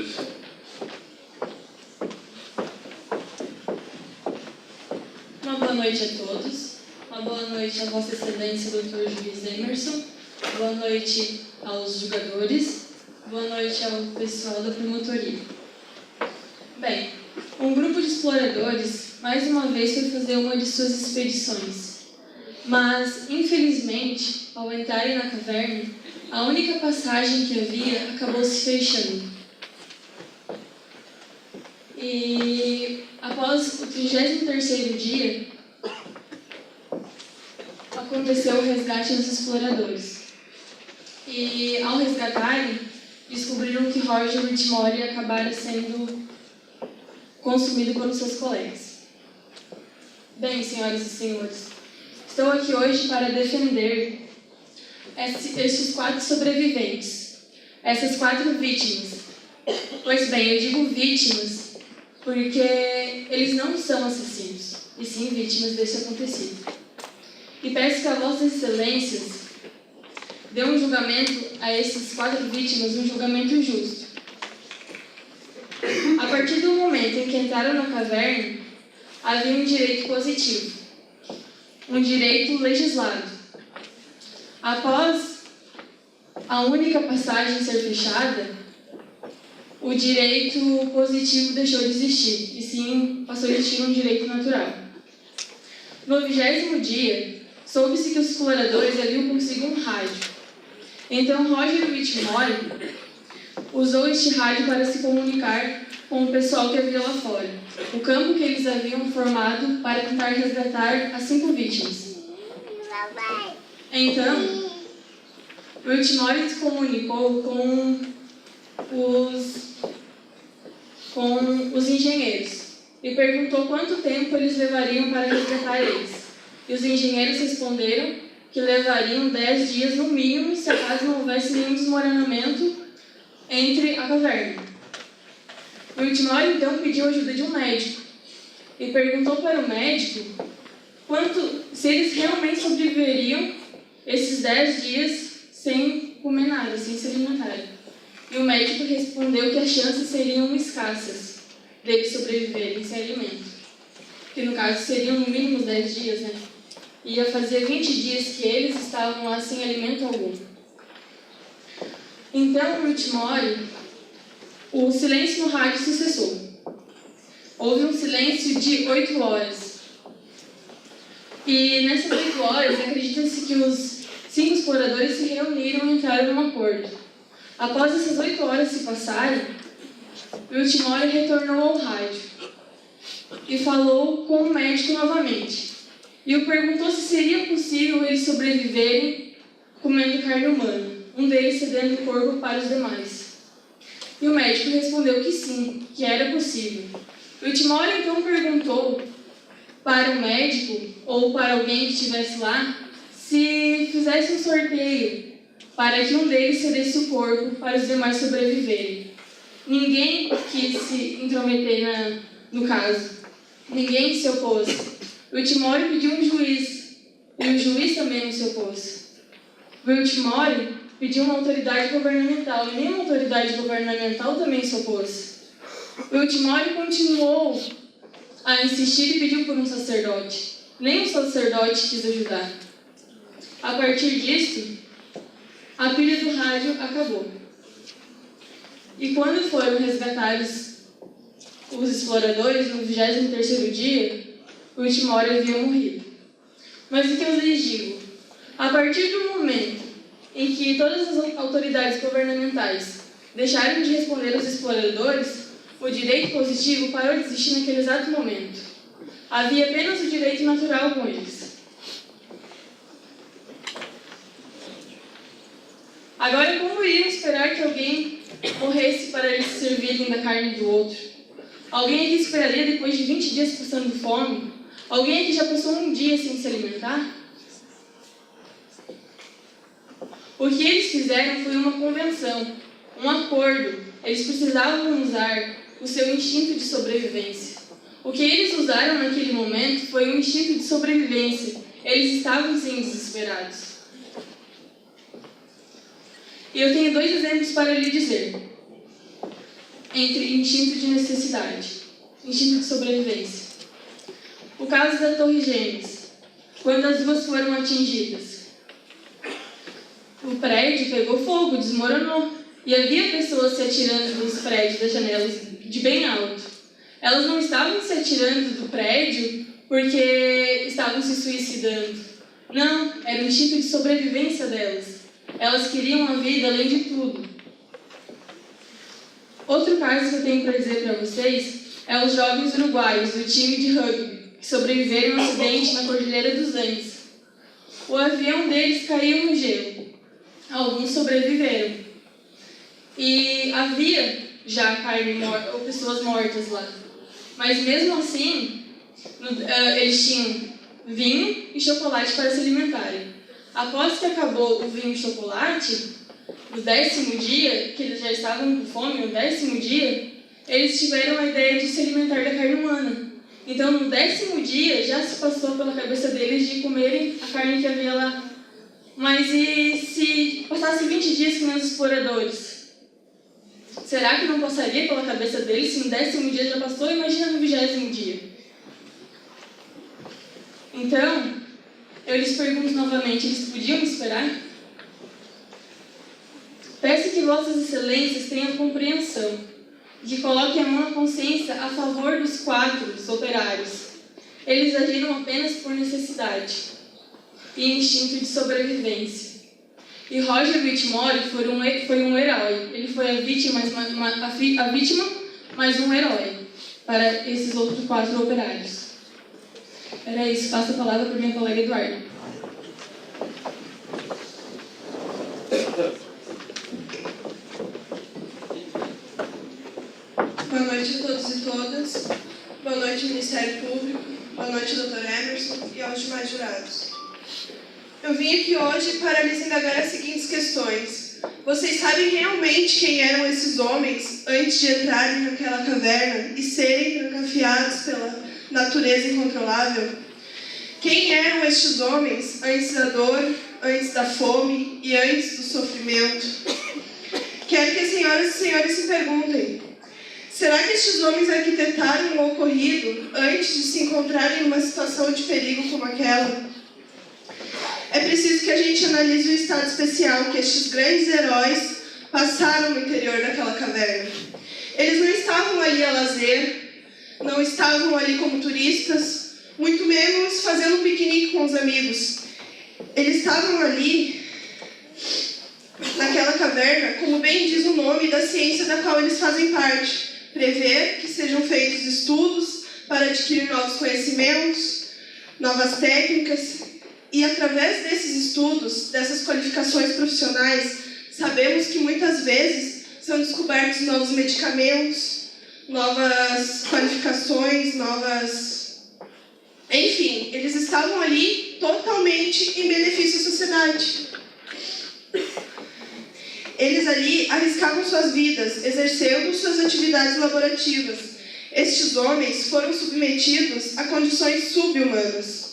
exploradores. Uma boa noite a todos. Uma boa noite à Vossa Excelência, Dr. Juiz Emerson. Boa noite aos julgadores. Boa noite ao pessoal da promotoria. Bem, um grupo de exploradores, mais uma vez, foi fazer uma de suas expedições. Mas, infelizmente, ao entrarem na caverna, a única passagem que havia acabou se fechando. E, após o 33º dia, aconteceu o resgate dos exploradores. E, ao resgatarem, descobriram que Roger Whitmore acabara sendo consumido por seus colegas. Bem, senhoras e senhores, estou aqui hoje para defender estes 4 sobreviventes, essas 4 vítimas. Pois bem, eu digo vítimas porque eles não são assassinos, e sim vítimas desse acontecido. E peço que a Vossas Excelências dê um julgamento a essas 4 vítimas, um julgamento justo. A partir do momento em que entraram na caverna, havia um direito positivo, um direito legislado. Após a única passagem ser fechada, o direito positivo deixou de existir, e sim passou a existir um direito natural. No 20º dia, soube-se que os exploradores haviam consigo um rádio. Então, Roger Whitmore usou este rádio para se comunicar com o pessoal que havia lá fora, o campo que eles haviam formado para tentar resgatar as 5 vítimas. Então, Whitmore se comunicou com os engenheiros e perguntou quanto tempo eles levariam para resgatar eles. E os engenheiros responderam que levariam 10 dias no mínimo, se acaso não houvesse nenhum desmoronamento entre a caverna. Whitmore então pediu a ajuda de um médico e perguntou para o médico se eles realmente sobreviveriam esses 10 dias sem comer nada, sem se alimentarem. E o médico respondeu que as chances seriam escassas deles sobreviverem sem alimento. Que no caso seriam no mínimo 10 dias, né? Ia fazer 20 dias que eles estavam lá sem alimento algum. Então, Whitmore, o silêncio no rádio se cessou. Houve um silêncio de 8 horas. E nessas 8 horas, acredita-se que os 5 exploradores se reuniram e entraram num acordo. Após essas 8 horas se passarem, Whitmore retornou ao rádio e falou com o médico novamente. E o perguntou se seria possível eles sobreviverem comendo carne humana, um deles cedendo o corpo para os demais. E o médico respondeu que sim, que era possível. Whitmore então perguntou para o médico, ou para alguém que estivesse lá, se fizesse um sorteio para que um deles cedesse o corpo para os demais sobreviverem. Ninguém quis se intrometer no caso. Ninguém se opôs. Whitmore pediu um juiz, e o juiz também não se opôs. Whitmore pediu uma autoridade governamental, e nenhuma autoridade governamental também se opôs. Whitmore continuou a insistir e pediu por um sacerdote. Nem o sacerdote quis ajudar. A partir disso, a pilha do rádio acabou. E quando foram resgatados os exploradores, no 23º dia, Whitmore havia morrido. Mas o que eu lhes digo? A partir do momento em que todas as autoridades governamentais deixaram de responder aos exploradores, o direito positivo parou de existir naquele exato momento. Havia apenas o direito natural com eles. Agora, como iriam esperar que alguém morresse para eles servirem da carne do outro? Alguém aqui esperaria depois de 20 dias passando fome? Alguém aqui já passou um dia sem se alimentar? O que eles fizeram foi uma convenção, um acordo. Eles precisavam usar o seu instinto de sobrevivência. O que eles usaram naquele momento foi um instinto de sobrevivência. Eles estavam, sim, desesperados. E eu tenho 2 exemplos para lhe dizer. entre instinto de necessidade, instinto de sobrevivência. O caso da Torre Gêmeas, quando as duas foram atingidas. O prédio pegou fogo, desmoronou, e havia pessoas se atirando dos prédios, das janelas, de bem alto. Elas não estavam se atirando do prédio porque estavam se suicidando. Não, era o instinto de sobrevivência delas. Elas queriam a vida além de tudo. Outro caso que eu tenho para dizer para vocês é os jovens uruguaios do time de rugby, que sobreviveram a um acidente na Cordilheira dos Andes. O avião deles caiu no gelo. Alguns sobreviveram. E havia já ou pessoas mortas lá. Mas mesmo assim, eles tinham vinho e chocolate para se alimentarem. Após que acabou o vinho e chocolate, no 10º dia, que eles já estavam com fome, no 10º dia, eles tiveram a ideia de se alimentar da carne humana. Então, no 10º dia, já se passou pela cabeça deles de comerem a carne que havia lá. Mas e se passasse 20 dias que nem os exploradores? Será que não passaria pela cabeça deles se no 10º dia já passou? Imagina no 20º dia. Então, eu lhes pergunto novamente, eles podiam esperar? Peço que vossas excelências tenham compreensão, que coloquem a mão na consciência a favor dos 4 operários. Eles agiram apenas por necessidade e instinto de sobrevivência. E Roger Whitmore foi um herói. Ele foi a vítima, mas um herói para esses outros 4 operários. Era isso. Passo a palavra para minha colega Eduardo. Boa noite a todos e todas. Boa noite, Ministério Público. Boa noite, Dr. Emerson e aos demais jurados. Eu vim aqui hoje para lhes indagar as seguintes questões. Vocês sabem realmente quem eram esses homens antes de entrarem naquela caverna e serem trancafiados pela natureza incontrolável? Quem eram estes homens antes da dor, antes da fome e antes do sofrimento? Quero que as senhoras e senhores se perguntem: será que estes homens arquitetaram o ocorrido antes de se encontrarem em uma situação de perigo como aquela? É preciso que a gente analise o estado especial que estes grandes heróis passaram no interior daquela caverna. Eles não estavam ali a lazer, não estavam ali como turistas, muito menos fazendo um piquenique com os amigos. Eles estavam ali, naquela caverna, como bem diz o nome da ciência da qual eles fazem parte: prever que sejam feitos estudos para adquirir novos conhecimentos, novas técnicas. E através desses estudos, dessas qualificações profissionais, sabemos que muitas vezes são descobertos novos medicamentos, novas qualificações, Enfim, eles estavam ali totalmente em benefício à sociedade. Eles ali arriscavam suas vidas, exercendo suas atividades laborativas. Estes homens foram submetidos a condições subhumanas.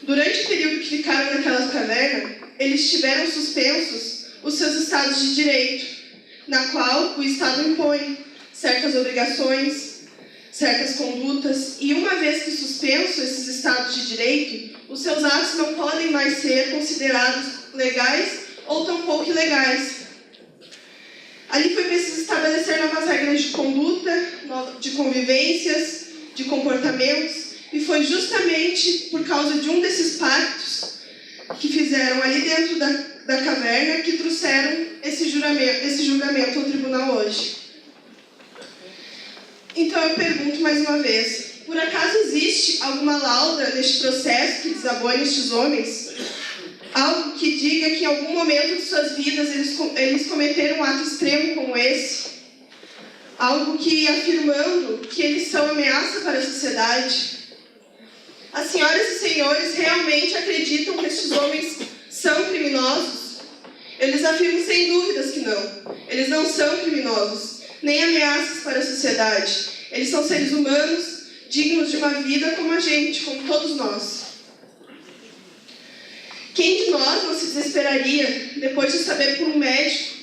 Durante o período que ficaram naquela caverna, eles tiveram suspensos os seus estados de direito, na qual o Estado impõe certas obrigações, certas condutas, e uma vez que suspensos esses estados de direito, os seus atos não podem mais ser considerados legais ou tampouco ilegais. Ali foi preciso estabelecer novas regras de conduta, de convivências, de comportamentos, e foi justamente por causa de um desses pactos que fizeram ali dentro da caverna que trouxeram esse julgamento ao tribunal hoje. Então eu pergunto mais uma vez: por acaso existe alguma lauda neste processo que desabone estes homens? Algo que diga que em algum momento de suas vidas eles cometeram um ato extremo como esse? Algo que afirmando que eles são ameaça para a sociedade? As senhoras e senhores realmente acreditam que estes homens são criminosos? Eu lhes afirmo sem dúvidas que não. Eles não são criminosos, nem ameaças para a sociedade. Eles são seres humanos, dignos de uma vida como a gente, como todos nós. Quem de nós não se desesperaria depois de saber por um médico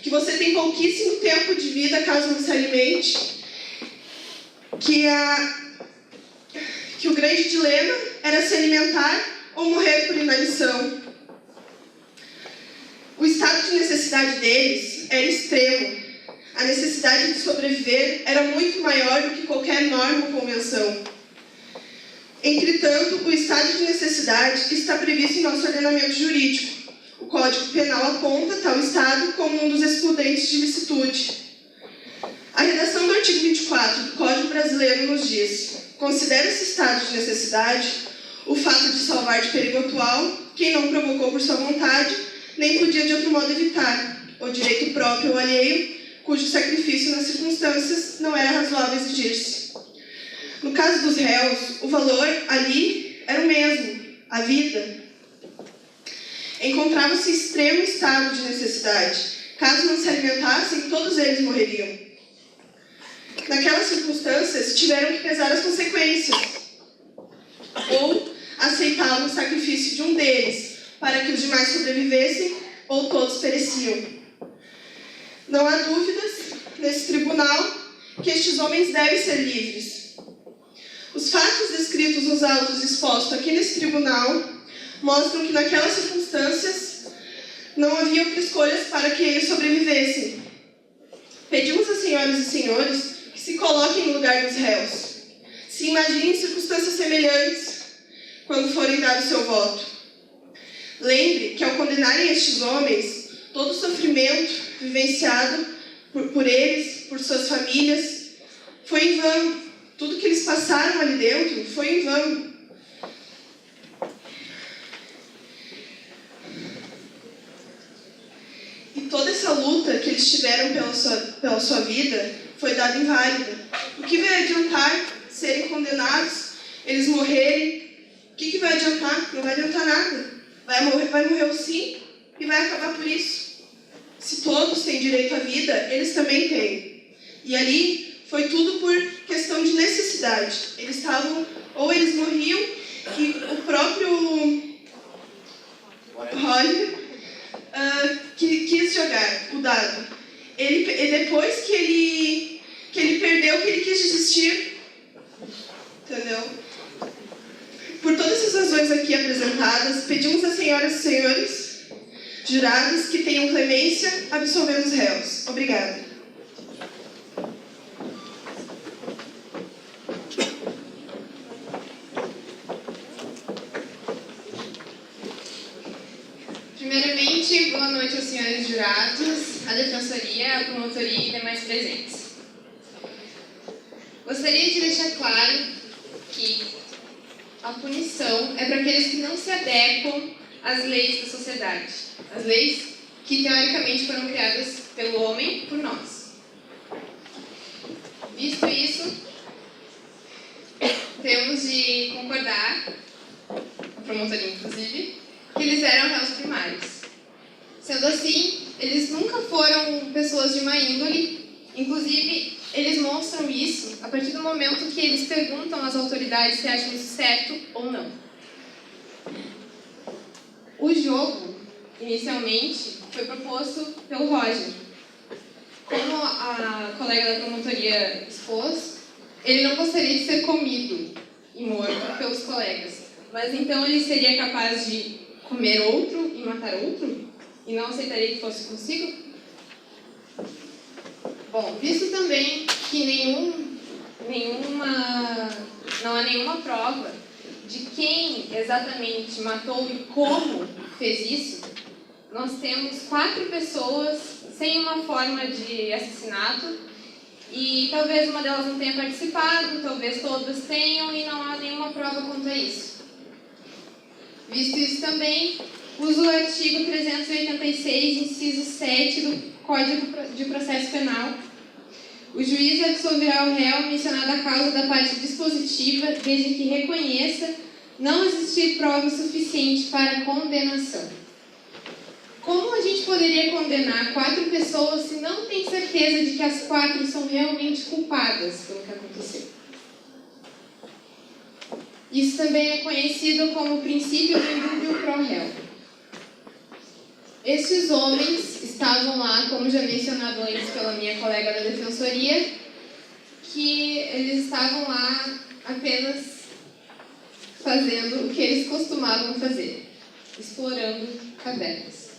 que você tem pouquíssimo tempo de vida caso não se alimente, que o grande dilema era se alimentar ou morrer por inanição. O estado de necessidade deles era extremo. A necessidade de sobreviver era muito maior do que qualquer norma ou convenção. Entretanto, o estado de necessidade está previsto em nosso ordenamento jurídico. O Código Penal aponta tal estado como um dos excludentes de licitude. A redação do artigo 24 do Código Brasileiro nos diz: considera-se estado de necessidade o fato de salvar de perigo atual quem não provocou por sua vontade, nem podia de outro modo evitar, ou direito próprio ou alheio, cujo sacrifício nas circunstâncias não era razoável exigir-se. No caso dos réus, o valor ali era o mesmo, a vida. Encontravam-se em extremo estado de necessidade. Caso não se alimentassem, todos eles morreriam. Naquelas circunstâncias, tiveram que pesar as consequências, ou aceitavam o sacrifício de um deles, para que os demais sobrevivessem, ou todos pereciam. Não há dúvidas, nesse tribunal, que estes homens devem ser livres. Os fatos descritos nos autos expostos aqui nesse tribunal mostram que naquelas circunstâncias não havia outra escolha para que eles sobrevivessem. Pedimos às senhoras e senhores que se coloquem no lugar dos réus. Se imaginem em circunstâncias semelhantes quando forem dar o seu voto. Lembre que ao condenarem estes homens, todo o sofrimento vivenciado por eles, por suas famílias, foi em vão. Tudo que eles passaram ali dentro foi em vão. E toda essa luta que eles tiveram pela sua vida foi dada inválida. O que vai adiantar serem condenados, eles morrerem? O que vai adiantar? Não vai adiantar nada. Vai morrer o sim e vai acabar por isso. Se todos têm direito à vida, eles também têm. E ali foi tudo por questão de necessidade. Eles estavam, ou eles morriam, e o próprio Roger que quis jogar o dado. Depois que ele perdeu, que ele quis desistir. Entendeu? Por todas essas razões aqui apresentadas, pedimos às senhoras e senhores jurados que tenham clemência absolvendo os réus. Obrigada. Primeiramente, boa noite aos senhores jurados, à defensoria, à promotoria e demais presentes. Gostaria de deixar claro que a punição é para aqueles que não se adequam às leis da sociedade, as leis que teoricamente foram criadas pelo homem por nós. Visto isso, temos de concordar, a promotoria inclusive, que eles eram réus primários. Sendo assim, eles nunca foram pessoas de má índole, inclusive eles mostram isso a partir do momento que eles perguntam às autoridades se acham isso certo ou não. O jogo, inicialmente, foi proposto pelo Roger. Como a colega da promotoria expôs, ele não gostaria de ser comido e morto pelos colegas, mas então ele seria capaz de comer outro e matar outro? E não aceitaria que fosse consigo? Bom, visto também que não há nenhuma prova de quem exatamente matou e como fez isso, nós temos 4 pessoas sem uma forma de assassinato e talvez uma delas não tenha participado, talvez todas tenham e não há nenhuma prova quanto a isso. Visto isso também, uso o artigo 386, inciso 7 do Código de Processo Penal. O juiz absolverá o réu mencionado a causa da parte dispositiva, desde que reconheça não existir prova suficiente para a condenação. Como a gente poderia condenar 4 pessoas se não tem certeza de que as 4 são realmente culpadas pelo que aconteceu? Isso também é conhecido como o princípio do indúbio pro réu. Estes homens estavam lá, como já mencionado antes pela minha colega da defensoria, que eles estavam lá apenas fazendo o que eles costumavam fazer, explorando cavernas.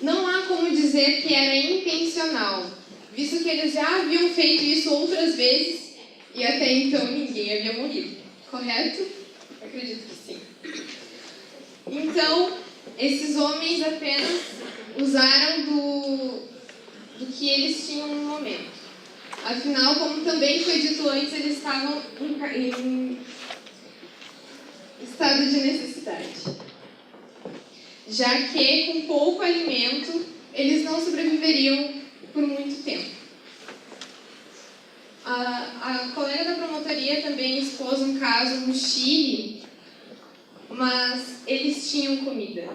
Não há como dizer que era intencional, visto que eles já haviam feito isso outras vezes e até então ninguém havia morrido. Correto? Acredito que sim. Então, esses homens apenas usaram do que eles tinham no momento. Afinal, como também foi dito antes, eles estavam em estado de necessidade. Já que, com pouco alimento, eles não sobreviveriam por muito tempo. A colega da promotoria também expôs um caso no Chile, mas eles tinham comida.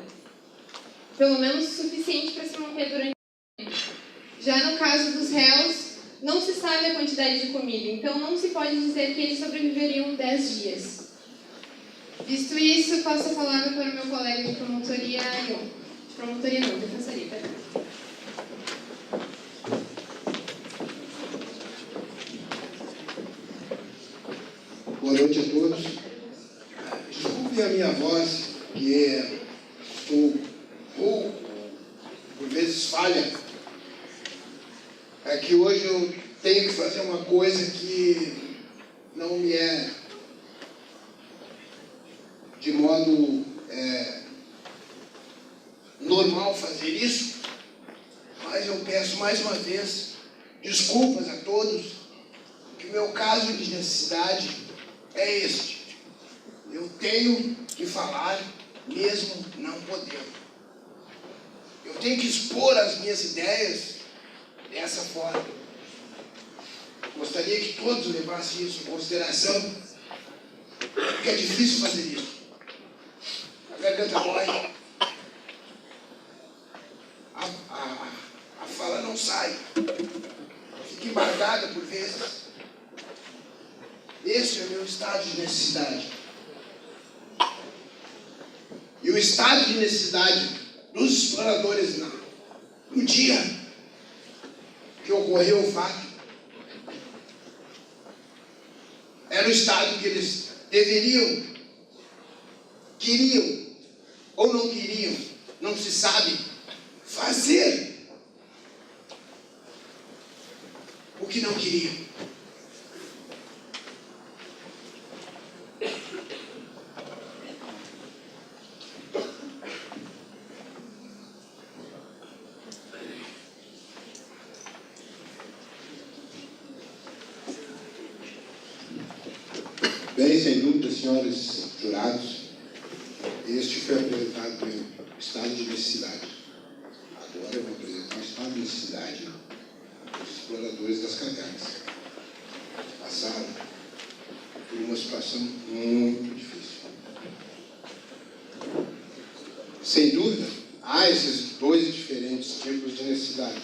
Pelo menos o suficiente para se manter durante o tempo. Já no caso dos réus, não se sabe a quantidade de comida, então não se pode dizer que eles sobreviveriam 10 dias. Visto isso, passo a palavra para o meu colega de promotoria, defensoria, perdão. Boa noite a todos. Desculpe a minha voz, que estou por vezes falha. É que hoje eu tenho que fazer uma coisa que não me é de modo normal fazer isso, mas eu peço mais uma vez desculpas a todos, que o meu caso de necessidade é este. Eu tenho que falar mesmo não podendo. Eu tenho que expor as minhas ideias dessa forma. Gostaria que todos levassem isso em consideração, porque é difícil fazer isso. A garganta dói. A fala não sai. Fica embargada por vezes. Esse é o meu estado de necessidade. E o estado de necessidade dos exploradores no dia que ocorreu o fato, era o estado que eles deveriam, queriam ou não queriam, não se sabe, fazer o que não queriam. Bem, sem dúvida, senhores jurados, este foi apresentado pelo estado de necessidade. Agora eu vou apresentar o estado de necessidade dos exploradores das cavernas. Passaram por uma situação muito difícil. Sem dúvida, há esses dois diferentes tipos de necessidade.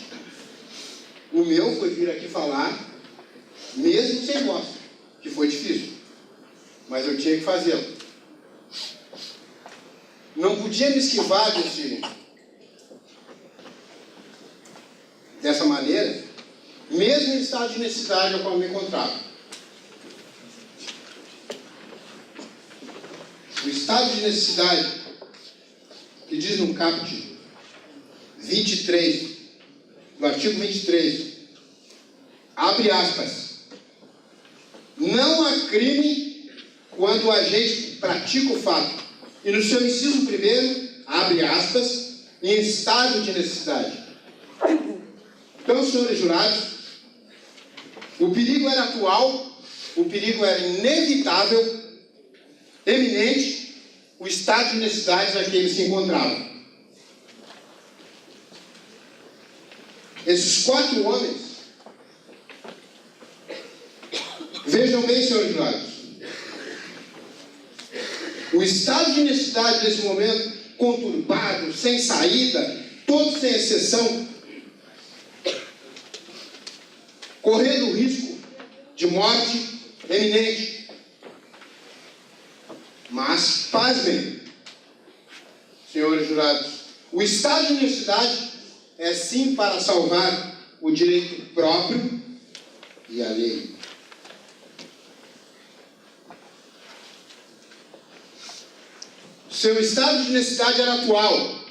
O meu foi vir aqui falar, mesmo sem voz, que foi difícil. Mas eu tinha que fazê-lo. Não podia me esquivar dessa maneira, mesmo em estado de necessidade ao qual eu me encontrava. O estado de necessidade, que diz no caput 23, no artigo 23, abre aspas, não há crime quando o agente pratica o fato, e no seu inciso primeiro, abre aspas, em estado de necessidade. Então, senhores jurados, o perigo era atual, o perigo era inevitável, eminente, o estado de necessidade na que ele se encontrava. Esses 4 homens, vejam bem, senhores jurados, o estado de necessidade desse momento, conturbado, sem saída, todos sem exceção, correndo o risco de morte eminente. Mas, pasmem, senhores jurados, O estado de necessidade é sim para salvar o direito próprio e alheio. Seu estado de necessidade era atual,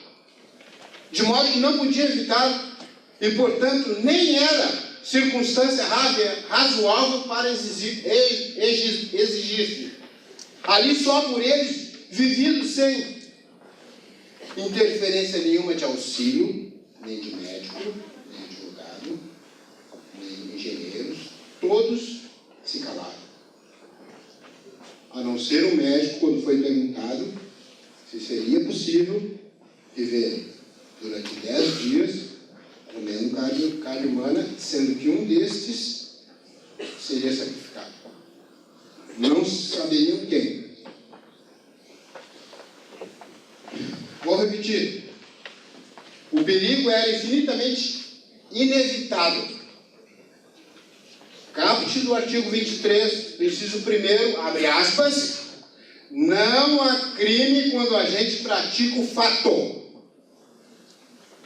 de modo que não podia evitar e, portanto, nem era circunstância razoável para exigir-se. Ali só por eles, vividos sem interferência nenhuma de auxílio, nem de médico, nem advogado, nem engenheiros, todos se calaram. A não ser o médico, quando foi perguntado se seria possível viver durante 10 dias comendo carne humana, sendo que um destes seria sacrificado. Não saberiam quem. Vou repetir. O perigo era infinitamente inevitável. Caput do artigo 23, inciso 1º, abre aspas, não há crime quando a gente pratica o fato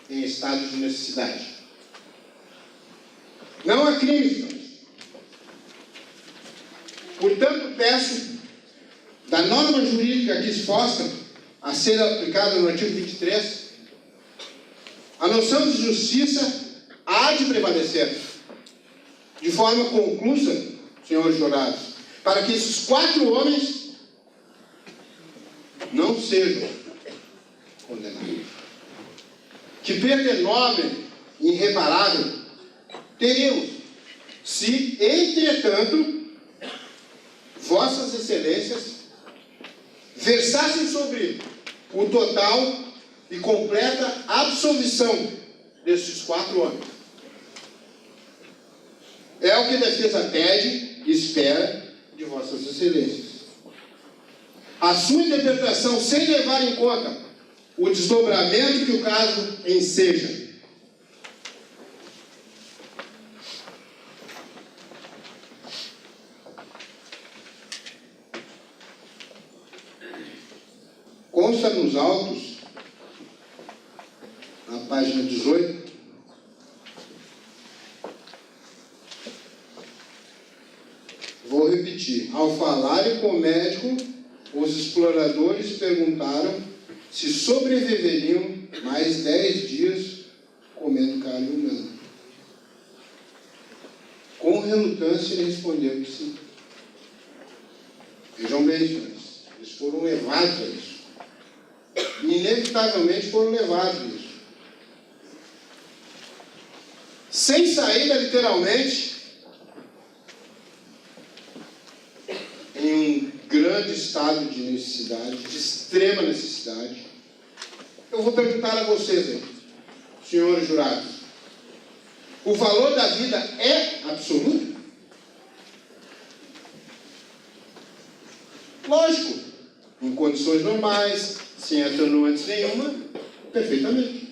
em estado de necessidade. Não há crime, senhores. Portanto, peço da norma jurídica aqui exposta a ser aplicada no artigo 23, a noção de justiça há de prevalecer de forma conclusa, senhores jurados, para que esses 4 homens não sejam condenados. Que perda enorme e irreparável teríamos se, entretanto, vossas excelências versassem sobre o total e completa absolvição desses 4 homens. É o que a defesa pede e espera de vossas excelências. A sua interpretação, sem levar em conta o desdobramento que o caso enseja. Consta nos autos, na página 18, vou repetir. Ao falarem com o médico, os exploradores perguntaram se sobreviveriam mais 10 dias comendo carne humana. Com relutância ele respondeu que sim. Vejam bem, senhores, eles foram levados a isso. Inevitavelmente foram levados a isso. Sem saída, literalmente, em um grande estado de necessidade, de extrema necessidade. Eu vou perguntar a vocês aí, senhores jurados, o valor da vida é absoluto? Lógico, em condições normais, sem atenuantes nenhuma, perfeitamente.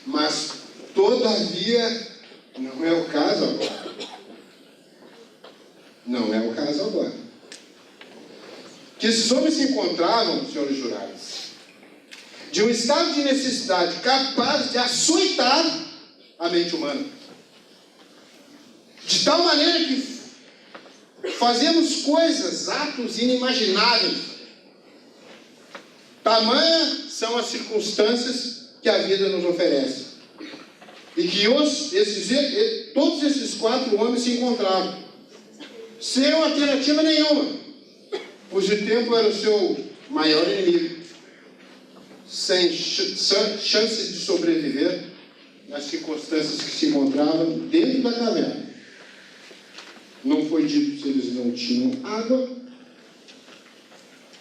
Mas, todavia, não é o caso agora. Não é o caso agora. Que esses homens se encontravam, senhores jurados, de um estado de necessidade capaz de açoitar a mente humana. De tal maneira que fazemos coisas, atos inimagináveis. Tamanhas são as circunstâncias que a vida nos oferece. E que todos esses 4 homens se encontravam sem alternativa nenhuma, pois o tempo era o seu maior inimigo, sem chances de sobreviver nas circunstâncias que se encontravam dentro da caverna. Não foi dito se eles não tinham água,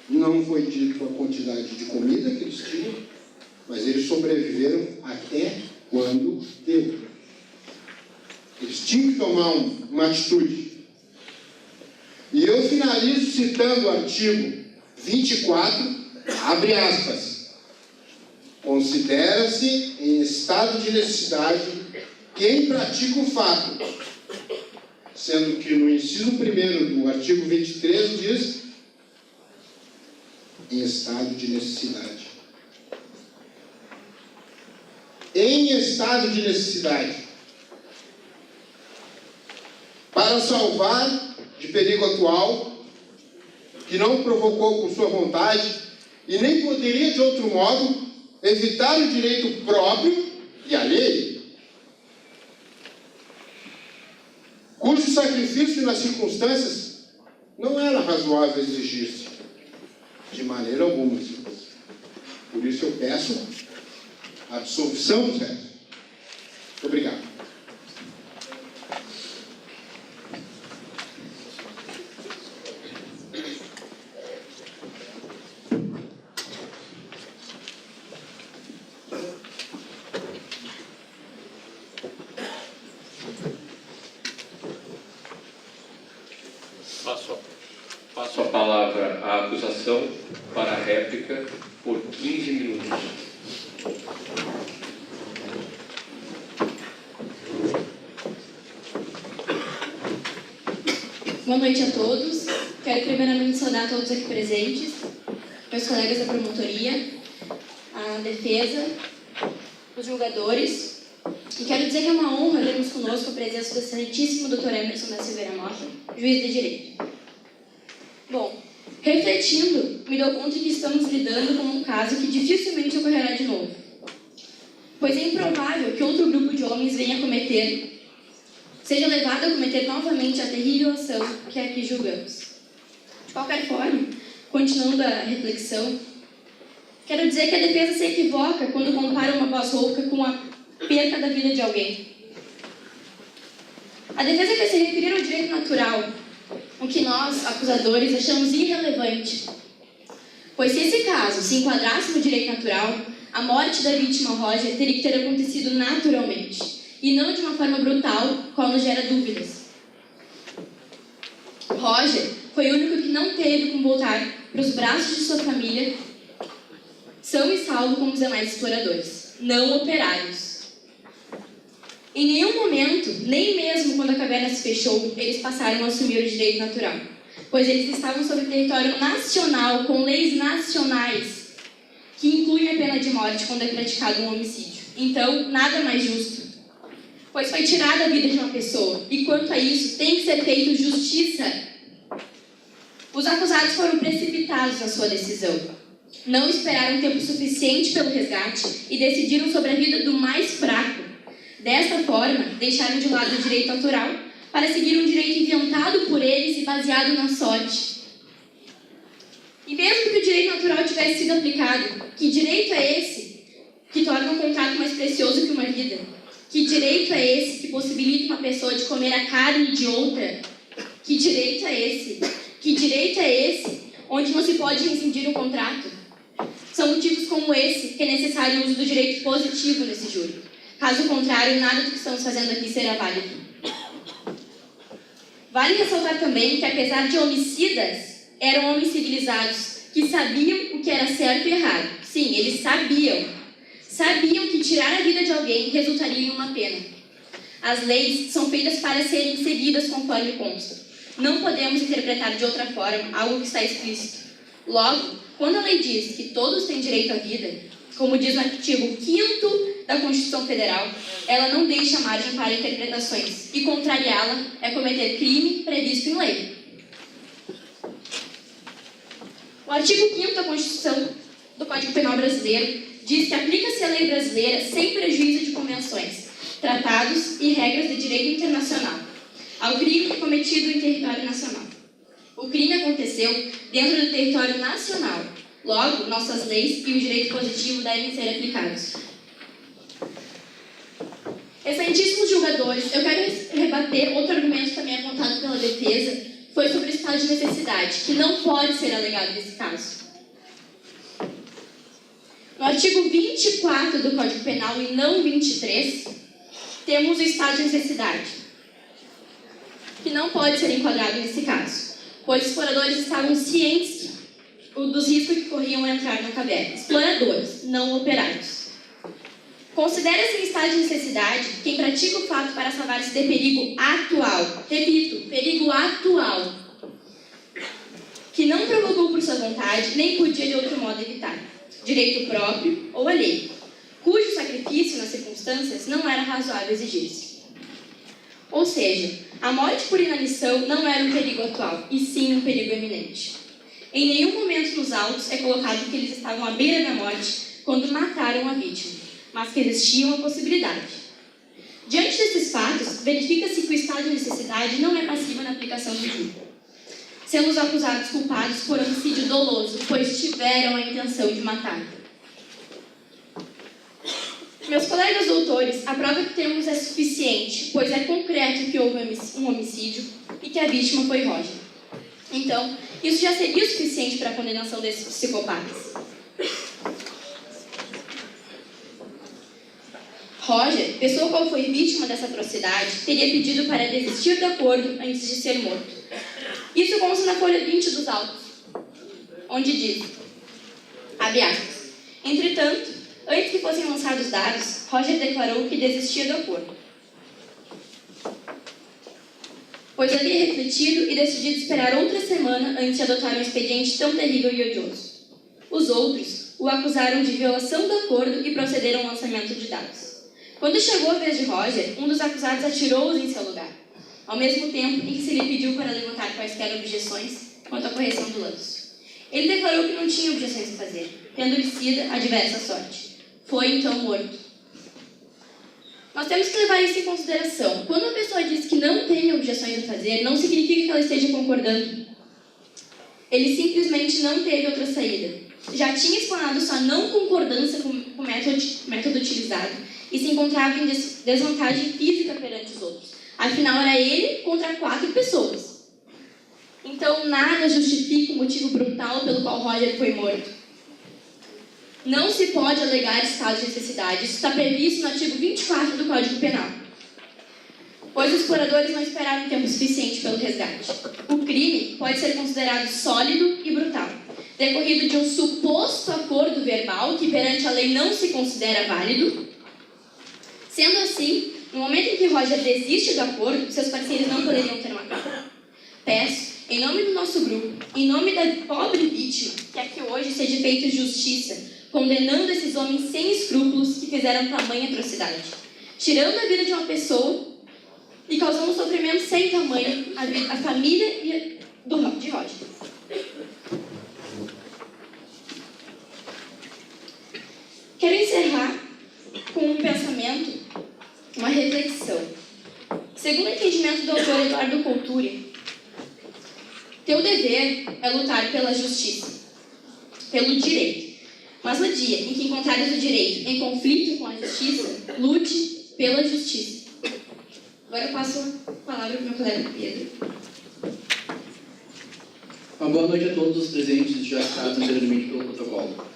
não foi dito a quantidade de comida que eles tinham, mas eles sobreviveram até quando deu. Eles tinham que tomar uma atitude. E eu finalizo citando o artigo 24, abre aspas. Considera-se em estado de necessidade quem pratica o fato, sendo que no inciso 1º do artigo 23 diz em estado de necessidade. em estado de necessidade, para salvar de perigo atual, que não provocou por sua vontade e nem poderia de outro modo evitar o direito próprio e alheio, cujo sacrifício nas circunstâncias não era razoável exigir-se, de maneira alguma. Por isso eu peço a absolvição dos réus. Muito obrigado. Passo a palavra à acusação para a réplica por 15 minutos. Boa noite a todos. Quero primeiramente saudar todos aqui presentes, meus colegas da promotoria, a defesa, os julgadores. E quero dizer que é uma honra termos conosco a presença do excelentíssimo Dr. Emerson da Silveira Mota, juiz de direito. Bom, refletindo, me dou conta de que estamos lidando com um caso que dificilmente ocorrerá de novo, pois é improvável que outro grupo de homens seja levado a cometer novamente a terrível ação que aqui julgamos. De qualquer forma, continuando a reflexão, quero dizer que a defesa se equivoca quando compara uma voz rouca com a perca da vida de alguém. A defesa quer se referir ao direito natural, o que nós, acusadores, achamos irrelevante. Pois se esse caso se enquadrasse no direito natural, a morte da vítima Roger teria que ter acontecido naturalmente, e não de uma forma brutal, qual nos gera dúvidas. Roger foi o único que não teve como voltar para os braços de sua família, são e salvo como os demais exploradores, não operários. Em nenhum momento, nem mesmo quando a caverna se fechou, eles passaram a assumir o direito natural, pois eles estavam sobre território nacional, com leis nacionais, que incluem a pena de morte quando é praticado um homicídio. Então, nada mais justo, pois foi tirada a vida de uma pessoa, e quanto a isso, tem que ser feita justiça. Os acusados foram precipitados na sua decisão. Não esperaram tempo suficiente pelo resgate e decidiram sobre a vida do mais fraco. Desta forma, deixaram de lado o direito natural para seguir um direito inventado por eles e baseado na sorte. E mesmo que o direito natural tivesse sido aplicado, que direito é esse que torna um contrato mais precioso que uma vida? Que direito é esse que possibilita uma pessoa de comer a carne de outra? Que direito é esse? Que direito é esse onde não se pode rescindir um contrato? São motivos como esse que é necessário o uso do direito positivo nesse júri. Caso contrário, nada do que estamos fazendo aqui será válido. Vale ressaltar também que, apesar de homicidas, eram homens civilizados que sabiam o que era certo e errado. Sim, eles sabiam. Sabiam que tirar a vida de alguém resultaria em uma pena. As leis são feitas para serem seguidas conforme consta. Não podemos interpretar de outra forma algo que está explícito. Logo, quando a lei diz que todos têm direito à vida, como diz no artigo 5º da Constituição Federal, ela não deixa margem para interpretações, e contrariá-la é cometer crime previsto em lei. O artigo 5º da Constituição do Código Penal Brasileiro diz que aplica-se a lei brasileira sem prejuízo de convenções, tratados e regras de direito internacional ao crime cometido em território nacional. O crime aconteceu dentro do território nacional. Logo, nossas leis e o direito positivo devem ser aplicados. Excelentíssimos julgadores, eu quero rebater outro argumento também apontado pela defesa, foi sobre o estado de necessidade, que não pode ser alegado nesse caso. No artigo 24 do Código Penal e não 23, temos o estado de necessidade, que não pode ser enquadrado nesse caso, pois os exploradores estavam cientes dos riscos que corriam ao entrar na caverna. Exploradores, não operários. Considera-se em estado de necessidade quem pratica o fato para salvar-se de perigo atual. Repito, perigo atual. Que não provocou por sua vontade, nem podia de outro modo evitar. Direito próprio ou alheio. Cujo sacrifício, nas circunstâncias razoável exigir-se. Ou seja, a morte por inanição não era um perigo atual, e sim um perigo eminente. Em nenhum momento nos autos é colocado que eles estavam à beira da morte quando mataram a vítima, mas que existia uma possibilidade. Diante desses fatos, verifica-se que o estado de necessidade não é passivo na aplicação do júri, sendo os acusados culpados por homicídio doloso, pois tiveram a intenção de matar. Meus colegas doutores, a prova que temos é suficiente, pois é concreto que houve um homicídio e que a vítima foi Roger. Então, isso já seria o suficiente para a condenação desses psicopatas. Roger, pessoa qual foi vítima dessa atrocidade, teria pedido para desistir do acordo antes de ser morto. Isso consta na folha 20 dos autos, onde diz, abre aspas, entretanto, antes que fossem lançados dados, Roger declarou que desistia do acordo, pois havia refletido e decidido esperar outra semana antes de adotar um expediente tão terrível e odioso. Os outros o acusaram de violação do acordo e procederam ao lançamento de dados. Quando chegou a vez de Roger, um dos acusados atirou-os em seu lugar, ao mesmo tempo em que se lhe pediu para levantar quaisquer objeções quanto à correção do lance. Ele declarou que não tinha objeções a fazer, tendo-lhe sido adversa sorte. Foi então morto. Nós temos que levar isso em consideração. Quando uma pessoa diz que não tem objeções a fazer, não significa que ela esteja concordando. Ele simplesmente não teve outra saída. Já tinha explanado sua não concordância com o método utilizado e se encontrava em desvantagem física perante os outros. Afinal, era ele contra 4 pessoas. Então, nada justifica o motivo brutal pelo qual Roger foi morto. Não se pode alegar estado de necessidade. Isso está previsto no artigo 24 do Código Penal, pois os exploradores não esperaram tempo suficiente pelo resgate. O crime pode ser considerado sólido e brutal, decorrido de um suposto acordo verbal que perante a lei não se considera válido. Sendo assim, no momento em que Roger desiste do acordo, seus parceiros não poderiam ter matado. Peço, em nome do nosso grupo, em nome da pobre vítima, que aqui hoje seja feita justiça, condenando esses homens sem escrúpulos que fizeram tamanha atrocidade, tirando a vida de uma pessoa e causando um sofrimento sem tamanho à família de Roger. Quero encerrar com um pensamento, uma reflexão. Segundo o entendimento do autor Eduardo Couturi, teu dever é lutar pela justiça, pelo direito. Mas no dia em que encontrares o direito em conflito com a justiça, lute pela justiça. Agora eu passo a palavra para o meu colega Pedro. Uma boa noite a todos os presentes, já citados anteriormente pelo protocolo.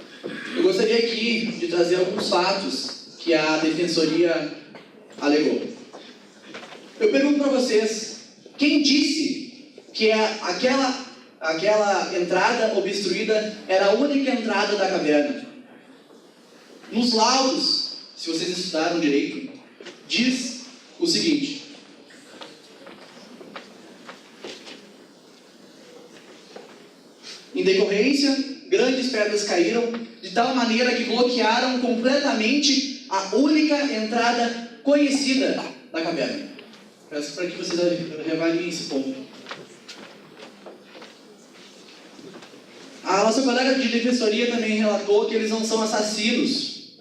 Eu gostaria aqui de trazer alguns fatos que a Defensoria alegou. Eu pergunto para vocês, quem disse que aquela entrada obstruída era a única entrada da caverna? Nos laudos, se vocês estudaram direito, diz o seguinte: em decorrência, grandes pedras caíram de tal maneira que bloquearam completamente a única entrada conhecida da caverna. Peço para que vocês reavaliem esse ponto. A nossa colega de defensoria também relatou que eles não são assassinos,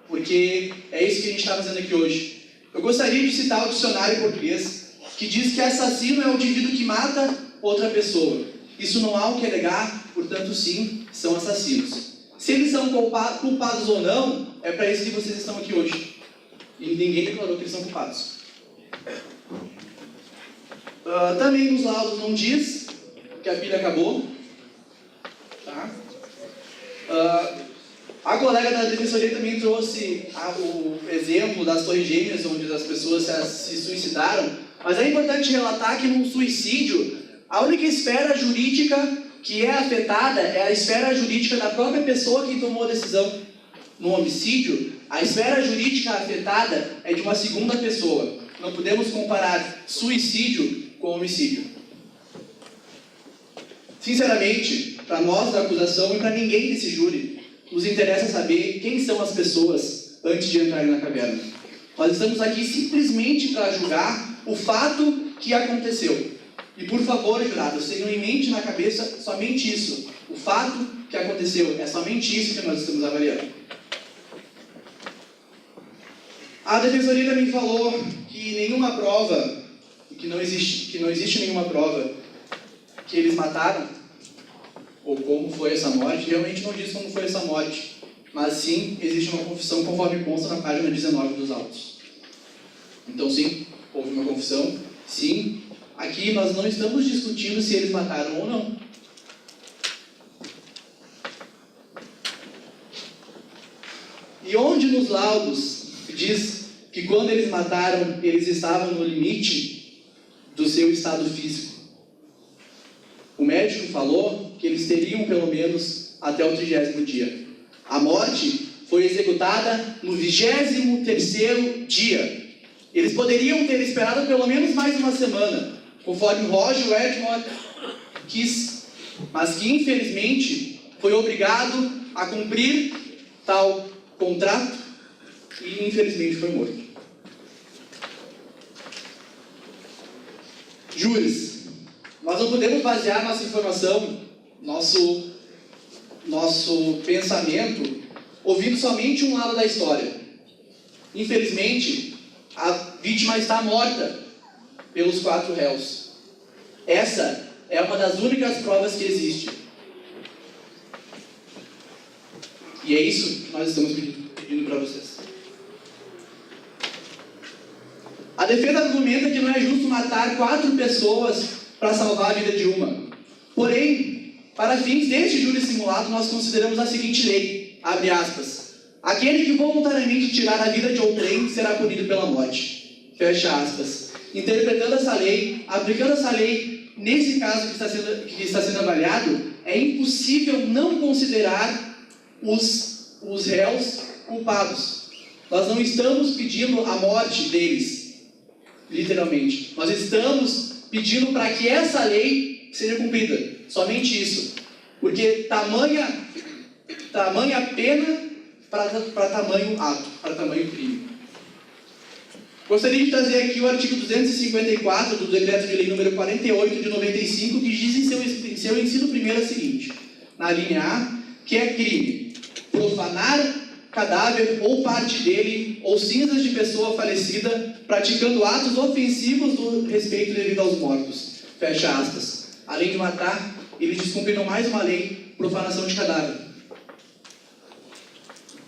porque é isso que a gente está fazendo aqui hoje. Eu gostaria de citar o dicionário português, que diz que assassino é o indivíduo que mata outra pessoa. Isso não há o que alegar, portanto, sim, são assassinos. Se eles são culpados ou não, é para isso que vocês estão aqui hoje. E ninguém declarou que eles são culpados. Também nos laudos não diz que a pilha acabou. Tá? A colega da defensoria também trouxe o exemplo das torres gêmeas, onde as pessoas se suicidaram. Mas é importante relatar que num suicídio, a única esfera jurídica que é afetada é a esfera jurídica da própria pessoa que tomou a decisão. No homicídio, a esfera jurídica afetada é de uma segunda pessoa. Não podemos comparar suicídio com homicídio. Sinceramente, para nós da acusação e para ninguém desse júri, nos interessa saber quem são as pessoas antes de entrarem na caverna. Nós estamos aqui simplesmente para julgar o fato que aconteceu. E por favor, jurados, tenham em mente na cabeça somente isso. O fato que aconteceu, é somente isso que nós estamos avaliando. A defensoria também falou que nenhuma prova, que não existe nenhuma prova que eles mataram, ou como foi essa morte. Realmente não diz como foi essa morte, mas sim existe uma confissão conforme consta na página 19 dos autos. Então sim, houve uma confissão, sim. Aqui nós não estamos discutindo se eles mataram ou não. E onde nos laudos diz que quando eles mataram, eles estavam no limite do seu estado físico? O médico falou que eles teriam pelo menos até o 30º dia. A morte foi executada no 23º dia. Eles poderiam ter esperado pelo menos mais uma semana, conforme Roger Edmond quis, mas que infelizmente foi obrigado a cumprir tal contrato e infelizmente foi morto. Júris, nós não podemos basear nossa informação, nosso pensamento, ouvindo somente um lado da história. Infelizmente, a vítima está morta pelos 4 réus. Essa é uma das únicas provas que existe. E é isso que nós estamos pedindo para vocês. A defesa argumenta que não é justo matar 4 pessoas para salvar a vida de uma. Porém, para fins deste júri simulado, nós consideramos a seguinte lei, abre aspas, aquele que voluntariamente tirar a vida de outrem será punido pela morte, fecha aspas. Interpretando essa lei, aplicando essa lei, nesse caso que está sendo avaliado, é impossível não considerar os réus culpados. Nós não estamos pedindo a morte deles, literalmente. Nós estamos pedindo para que essa lei seja cumprida. Somente isso. Porque tamanha pena para tamanho ato, para tamanho crime. Gostaria de trazer aqui o artigo 254 do Decreto de Lei número 48 de 95, que diz em seu inciso primeiro o seguinte, na linha A, que é crime profanar cadáver ou parte dele ou cinzas de pessoa falecida praticando atos ofensivos do respeito devido aos mortos, fecha aspas. Além de matar, eles descumpriram mais uma lei, profanação de cadáver.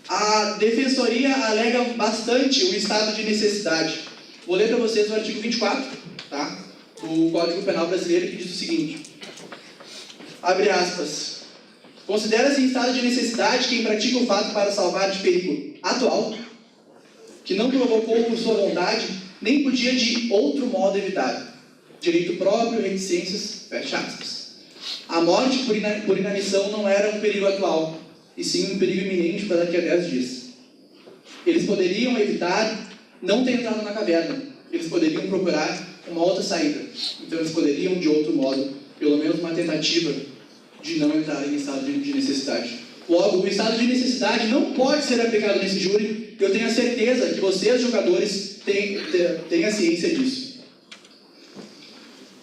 A defensoria alega bastante o estado de necessidade. Vou ler para vocês o artigo 24, tá? Do Código Penal Brasileiro, que diz o seguinte, abre aspas, considera-se em estado de necessidade quem pratica o fato para salvar de perigo atual, que não provocou por sua vontade, nem podia de outro modo evitar. Direito próprio, reticências, fecha aspas. A morte por inanição não era um perigo atual, e sim um perigo iminente para daqui a 10 dias. Eles poderiam evitar não ter entrado na caverna, eles poderiam procurar uma outra saída. Então eles poderiam, de outro modo, pelo menos uma tentativa de não entrarem em estado de necessidade. Logo, o estado de necessidade não pode ser aplicado nesse júri. Eu tenho a certeza que vocês, jogadores, têm a ciência disso.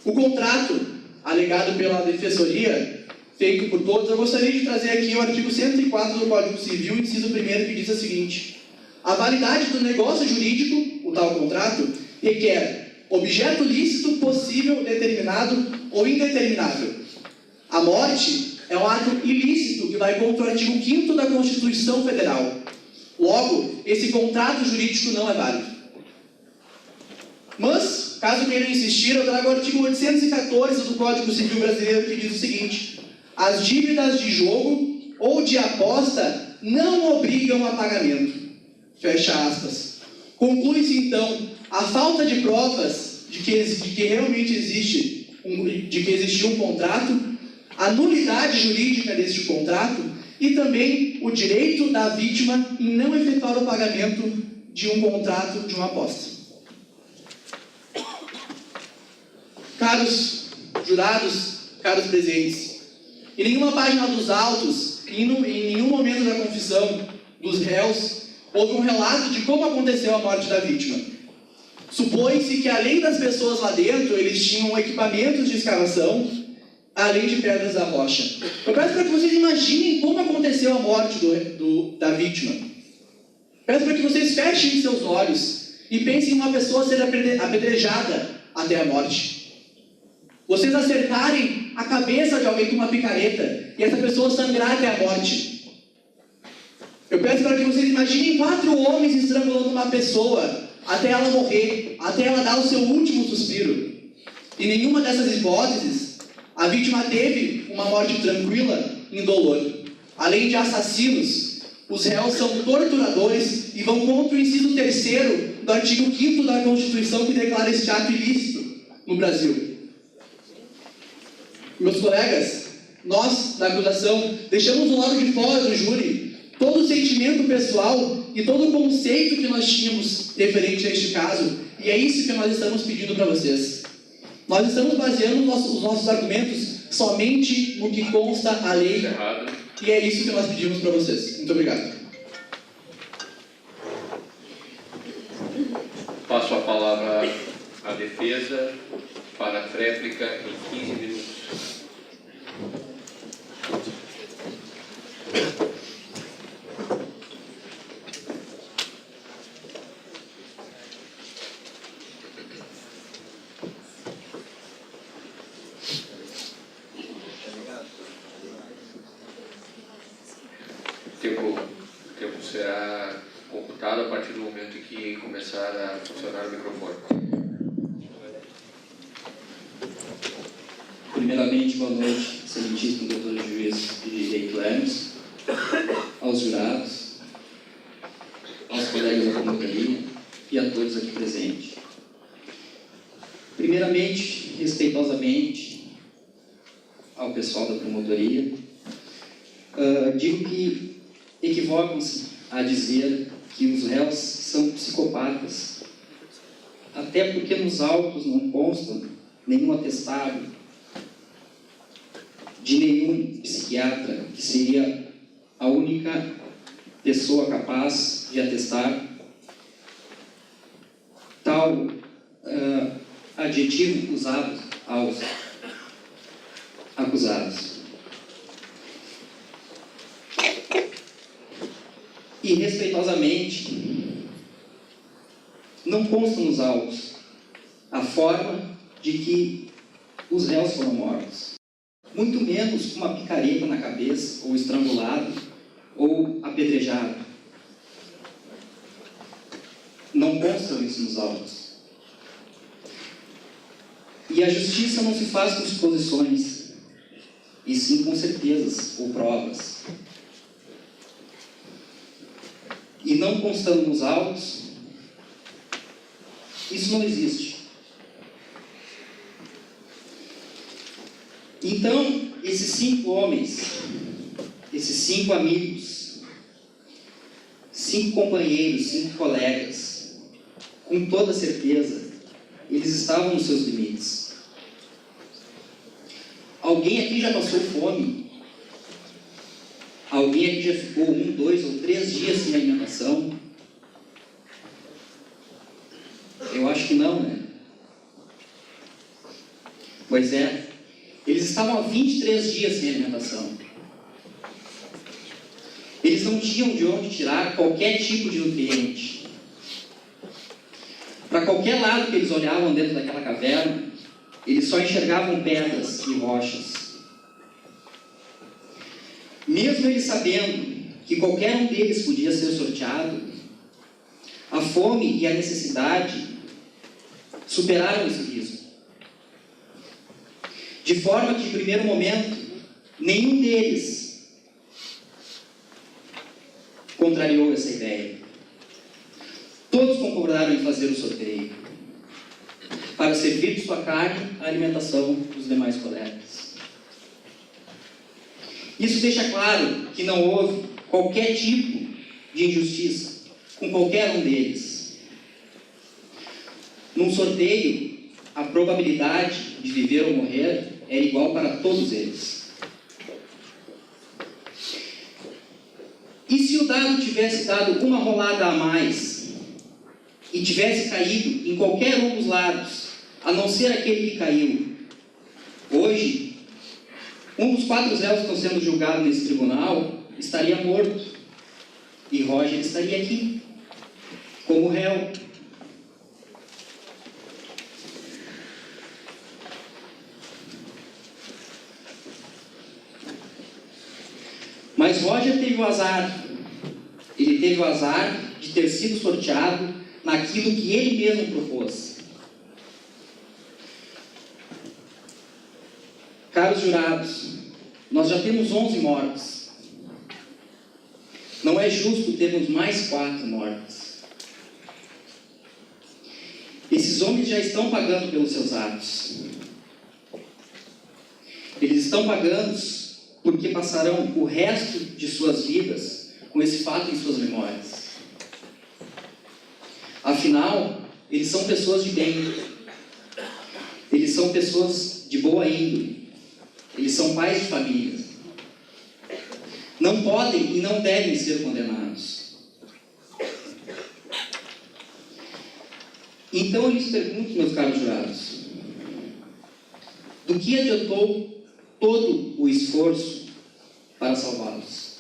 O contrato alegado pela defensoria, feito por todos, eu gostaria de trazer aqui o artigo 104 do Código Civil, inciso 1º, que diz o seguinte, a validade do negócio jurídico, o tal contrato, requer objeto lícito, possível, determinado ou indeterminável. A morte é um ato ilícito que vai contra o artigo 5º da Constituição Federal. Logo, esse contrato jurídico não é válido. Mas, caso queiram insistir, eu trago o artigo 814 do Código Civil Brasileiro, que diz o seguinte, as dívidas de jogo ou de aposta não obrigam a pagamento. Fecha aspas. Conclui-se, então, a falta de provas de que realmente existiu um contrato, a nulidade jurídica deste contrato e também o direito da vítima em não efetuar o pagamento de um contrato de uma aposta. Caros jurados, caros presentes, em nenhuma página dos autos, em nenhum momento da confissão dos réus, houve um relato de como aconteceu a morte da vítima. Supõe-se que, além das pessoas lá dentro, eles tinham equipamentos de escavação, além de pedras da rocha. Eu peço para que vocês imaginem como aconteceu a morte da vítima. Peço para que vocês fechem seus olhos e pensem em uma pessoa ser apedrejada até a morte. Vocês acertarem a cabeça de alguém com uma picareta e essa pessoa sangrar até a morte. Eu peço para que vocês imaginem 4 homens estrangulando uma pessoa até ela morrer, até ela dar o seu último suspiro. Em nenhuma dessas hipóteses, a vítima teve uma morte tranquila, indolor. Além de assassinos, os réus são torturadores e vão contra o inciso 3º do artigo 5º da Constituição, que declara este ato ilícito no Brasil. Meus colegas, nós, da acusação, deixamos do lado de fora do júri todo o sentimento pessoal e todo o conceito que nós tínhamos referente a este caso, e é isso que nós estamos pedindo para vocês. Nós estamos baseando os nossos argumentos somente no que consta a lei, e é isso que nós pedimos para vocês. Muito obrigado. Passo a palavra à defesa para a réplica em 15 minutos. O tempo será computado a partir do momento em que começar a funcionar o microfone. Primeiramente, boa noite, excelentíssimo doutor juiz de direito Hermes, aos jurados, aos colegas da promotoria e a todos aqui presentes. Primeiramente, respeitosamente, ao pessoal da promotoria, digo que equivocam-se a dizer que os réus são psicopatas, até porque nos autos não constam nenhum atestado de nenhum psiquiatra, que seria a única pessoa capaz de atestar tal adjetivo usado aos acusados. E, respeitosamente, não consta nos autos a forma de que os réus foram mortos. Muito menos com uma picareta na cabeça, ou estrangulado, ou apedrejado. Não consta isso nos autos. E a justiça não se faz com suposições, e sim com certezas ou provas. E não constando nos autos, isso não existe. Então, esses 5 homens, esses 5 amigos, 5 companheiros, 5 colegas, com toda certeza, eles estavam nos seus limites. Alguém aqui já passou fome? Alguém aqui já ficou 1, 2 ou 3 dias sem alimentação? Eu acho que não, né? Pois é, eles estavam há 23 dias sem alimentação. Eles não tinham de onde tirar qualquer tipo de nutriente. Para qualquer lado que eles olhavam dentro daquela caverna, eles só enxergavam pedras e rochas. Mesmo eles sabendo que qualquer um deles podia ser sorteado, a fome e a necessidade superaram esse risco. De forma que, em primeiro momento, nenhum deles contrariou essa ideia. Todos concordaram em fazer o sorteio, para servir de sua carne a alimentação dos demais colegas. Isso deixa claro que não houve qualquer tipo de injustiça com qualquer um deles. Num sorteio, a probabilidade de viver ou morrer era igual para todos eles. E se o dado tivesse dado uma rolada a mais e tivesse caído em qualquer um dos lados, a não ser aquele que caiu, hoje, um dos 4 réus que estão sendo julgados nesse tribunal estaria morto. E Roger estaria aqui, como réu. Mas Roger teve o azar. Ele teve o azar de ter sido sorteado naquilo que ele mesmo propôs. Caros jurados, nós já temos 11 mortos. Não é justo termos mais 4 mortos. Esses homens já estão pagando pelos seus atos. Eles estão pagando porque passarão o resto de suas vidas com esse fato em suas memórias. Afinal, eles são pessoas de bem. Eles são pessoas de boa índole. Eles são pais de família. Não podem e não devem ser condenados. Então eu lhes pergunto, meus caros jurados, do que adiantou todo o esforço para salvá-los?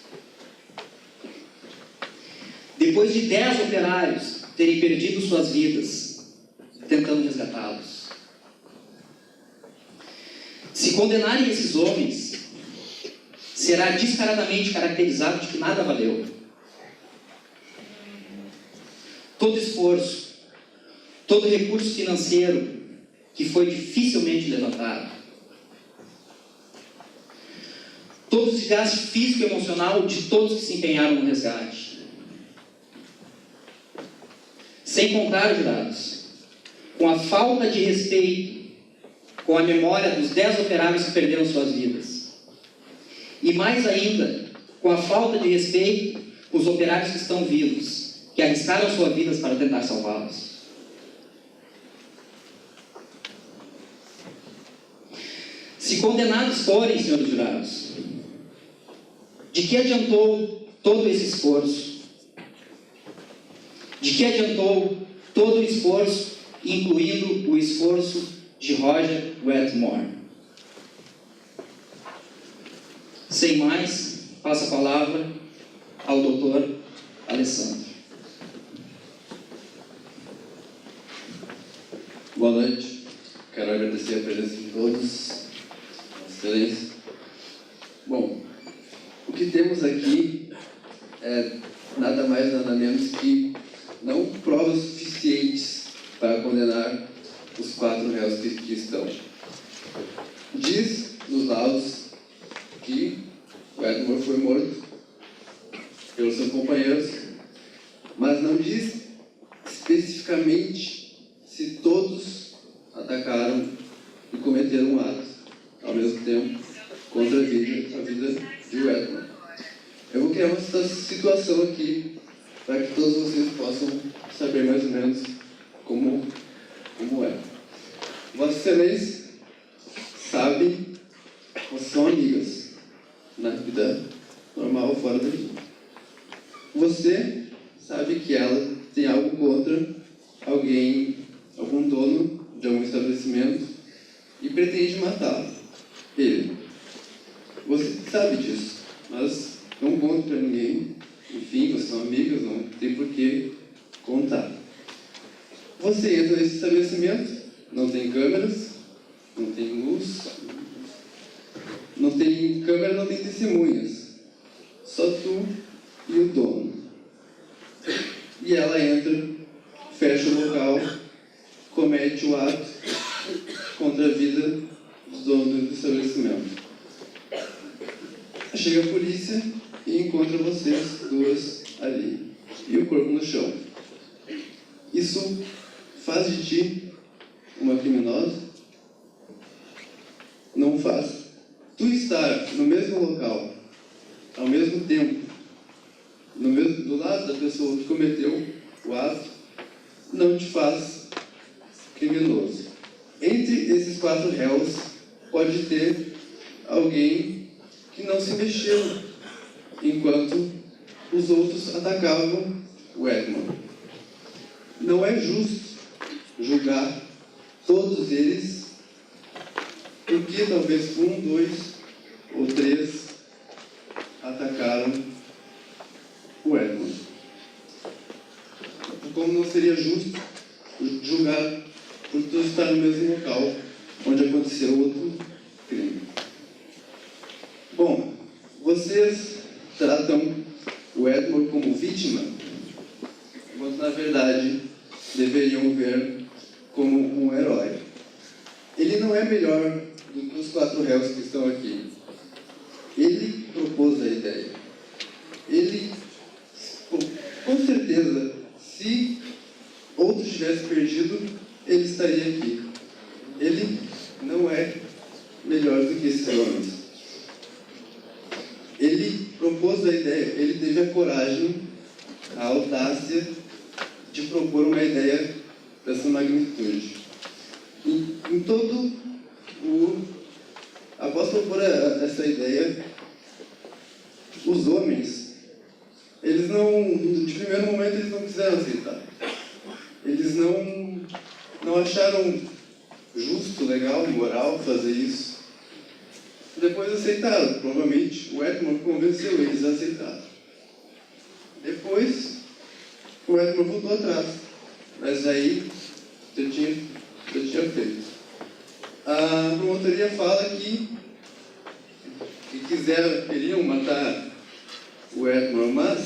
Depois de 10 operários terem perdido suas vidas tentando resgatá-los, se condenarem esses homens, será descaradamente caracterizado de que nada valeu. Todo esforço, todo recurso financeiro que foi dificilmente levantado, todo o desgaste físico e emocional de todos que se empenharam no resgate. Sem contar, jurados, com a falta de respeito com a memória dos 10 operários que perderam suas vidas. E mais ainda, com a falta de respeito com os operários que estão vivos, que arriscaram suas vidas para tentar salvá-los. Se condenados forem, senhores jurados, de que adiantou todo esse esforço? De que adiantou todo o esforço, incluindo o esforço de Roger Wetmore? Sem mais, passo a palavra ao Dr. Alessandro. Boa noite. Quero agradecer a presença de todos. Excelência. Bom, o que temos aqui é nada mais, nada menos que não provas suficientes para condenar os 4 réus que estão. Diz nos laudos que o Edmore foi morto pelos seus companheiros, mas não diz especificamente se todos atacaram e cometeram um ato ao mesmo tempo contra a vida de Edmore. Eu vou criar uma situação aqui para que todos vocês possam saber mais ou menos como é. Vossa Excelência sabe, vocês são amigas na vida normal ou fora da vida. Você sabe que ela tem algo contra alguém, algum dono de algum estabelecimento e pretende matá-lo. Ele. Você sabe disso, mas não conta para ninguém. Enfim, vocês são amigas, não tem por que contar. Você entra nesse estabelecimento, não tem câmeras, não tem luz, não tem câmera, não tem testemunhas. Só tu e o dono. E ela entra, fecha o local, comete o ato contra a vida dos donos do estabelecimento. Chega a polícia e encontra vocês duas ali, e o corpo no chão. Isso faz de ti uma criminosa? Não faz. Tu estar no mesmo local, ao mesmo tempo, do lado da pessoa que cometeu o ato, não te faz criminoso. Entre esses 4 réus, pode ter alguém que não se mexeu enquanto os outros atacavam o Edmond. Não é justo julgar todos eles, porque talvez 1, 2 ou 3 atacaram o Edmond. Como não seria justo julgar por todos estar no mesmo local onde aconteceu outro crime. Bom, vocês tratam o Edmond como vítima, enquanto na verdade deveriam ver como um herói. Ele não é melhor do que os 4 réus que estão aqui. Ele propôs a ideia. Ele, com certeza, se outro tivesse perdido, ele estaria aqui. Ele não é melhor do que esses homens. Ele propôs a ideia, ele teve a coragem, a audácia de propor uma ideia dessa magnitude. Em todo após propor essa ideia, os homens, eles não, de primeiro momento, eles não quiseram aceitar. Eles não acharam justo, legal, moral fazer isso. Depois aceitaram, provavelmente o Edmond convenceu eles a aceitar. Depois, o Edmond voltou atrás, mas aí já tinha feito. A promotoria fala que queriam matar o Edmond, mas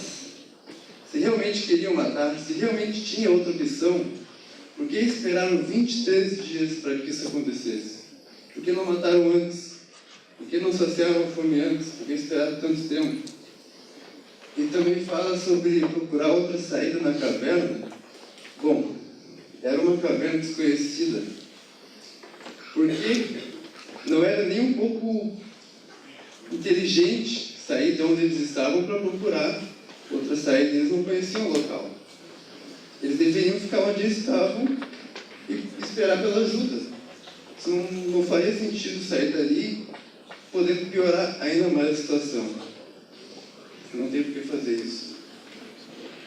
se realmente queriam matar, se realmente tinha outra opção, por que esperaram 23 dias para que isso acontecesse? Por que não mataram antes? Por que não saciaram a fome antes? Por que esperaram tanto tempo? E também fala sobre procurar outra saída na caverna. Bom, era uma caverna desconhecida, porque não era nem um pouco inteligente sair de onde eles estavam para procurar outra saída. Eles não conheciam o local. Eles deveriam ficar onde eles estavam e esperar pela ajuda. Isso não faria sentido sair dali, podendo piorar ainda mais a situação. Não tem por que fazer isso.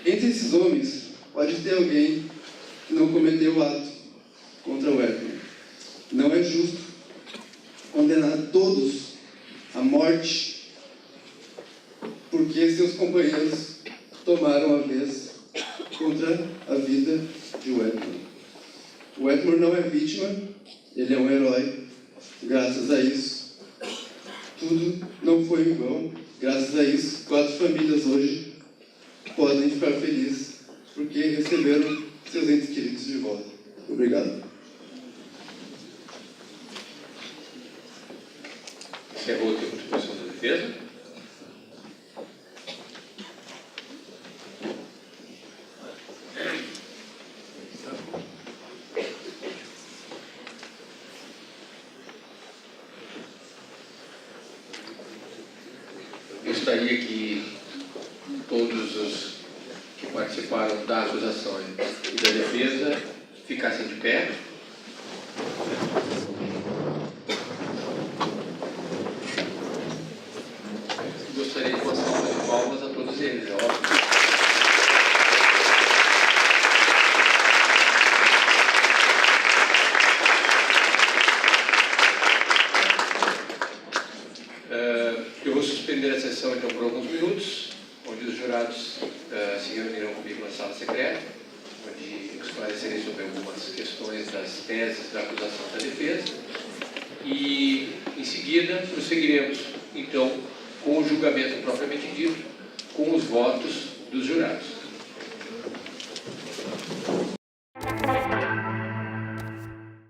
Entre esses homens, pode ter alguém que não cometeu o ato contra o Edmond. Não é justo condenar todos à morte porque seus companheiros tomaram a vez contra a vida de Edmond. O Edmond não é vítima, ele é um herói. Graças a isso, tudo não foi em vão. Graças a isso, 4 famílias hoje podem ficar felizes porque receberam seus entes queridos de volta. Obrigado. Encerrou o tempo de posição da defesa. Gostaria que todos os que participaram da acusação e da defesa ficassem de pé. Gostaria de uma salva de palmas a todos eles, é óbvio. Eu vou suspender a sessão então por alguns minutos, onde os jurados se reunirão comigo na sala secreta, onde esclarecerei sobre algumas questões das teses da acusação da defesa, e em seguida prosseguiremos então com o julgamento propriamente dito, com os votos dos jurados.